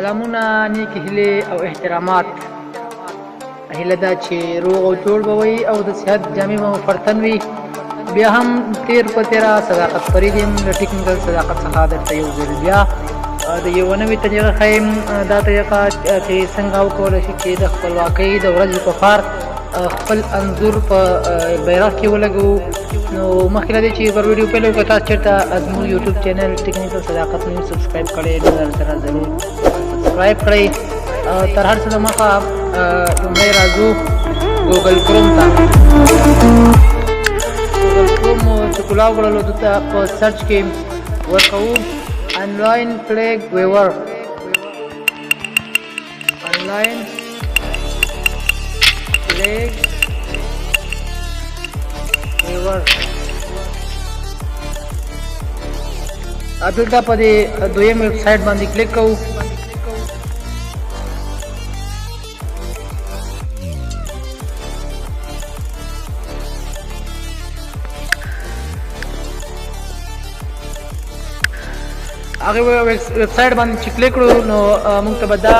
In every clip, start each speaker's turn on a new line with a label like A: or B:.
A: سلامونه، نیک هیلې او احترامات. هیله ده چې روغ او جوړ به وئ او د صحت جامې مو فرتن وي. بیا هم تیر په تیره صداقت فرید یم له ټیکنیکل صداقت څخه درته یو ځل بیا د یوه نوې طریقه ښیم. دا طریقه چې څنګه وکولی شي چې د خپلواکۍ د ورځې په پار خپل انځور په بیرغ کې ولګوو. نو مخکې له دې چې پر ویډیو پیل وکړو، تاسو چېرته زموږ یوټیوب چینل ټیکنیکل صداقت نه سبسکرایب کړی، نو سره ضرور سبسکرایب کړئ. تر هر څه دمخه لومړی راځو ګوګل کروم ته. ګوګل کروم چې کلاو کړلو دلته په سرچ کې ورکوو آنلاین فلیګ ویور. آنلاین فلیګ ویور. دلته په دې دویم ویب سایټ باندې کلیک کوو. هغه ویب سایټ باندې چې کلیک کړو نو موږ ته به دا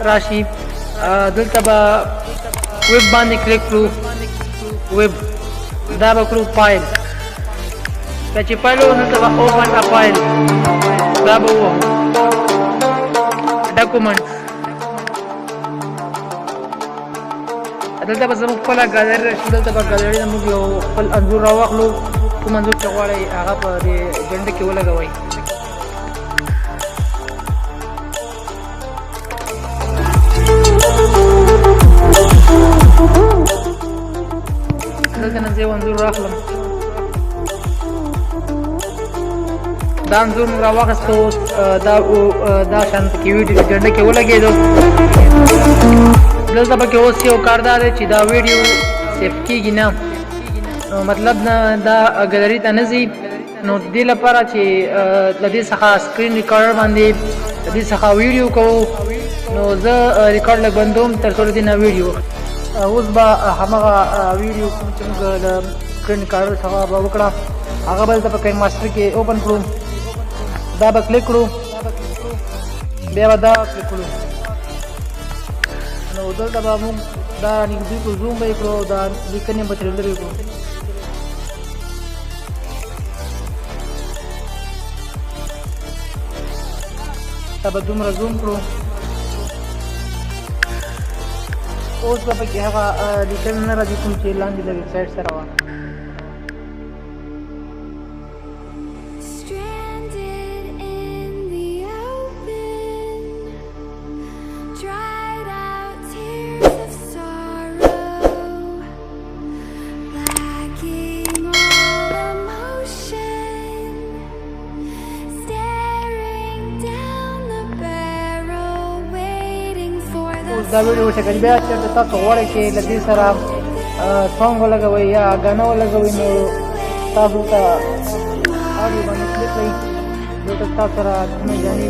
A: راشي. دلته به ویب باندې کلیک کړو. ویب دا به کړو فایل. بیا چې فایل دلته به اوپن ا فایل دا به ووهو. ډاکومنټس دلته به زموږ خپله ګالري راشي. دلته به ګالري نه موږ یو خپل انځور راواخلو. کوم انځور چې غواړئ هغه په دې جنډه کې ولګوئ. دلته نه زه یو انځور راخلم. دا انځور موږ راواخیستو. دا شان پکې ویډیو جنډه کې ولګېدو. دلته پکې اوس یو کار دا دی چې دا ویډیو سیف کېږي نه، نو مطلب نه دا ګالري ته نه ځي. نو د دې لپاره چې له دې څخه سکرین ریکارډر باندې د دې څخه ویډیو کوو، نو زه ریکارډ لږ بندوم تر څو د دې نه ویډیو. اوس به همغه ویډیو کوم چې موږ له سکرین ریکارډر څخه به وکړه هغه به دلته په کاین ماسټر کې اوپن کړو. دا به کلیک کړو، بیا به دا کلیک کړو. نو دلته به موږ دا نږدې کړو، زوم به یې کړو، دا لیکنې به ترې لرې کړو. دا به دومره زوم کړو. اوس به پکې هغه لیکنه نه راځي کوم چې لاندې د ویب سایټ سره وه. دا ویډیو شکل بیا چېرته تاسو غواړئ چې له دې سره سونګ ولګوئ یا ګانا ولګوئ، نو تاسو ته اډیو باندې کلیک کړئ. دلته تاسو سره کومې ګانې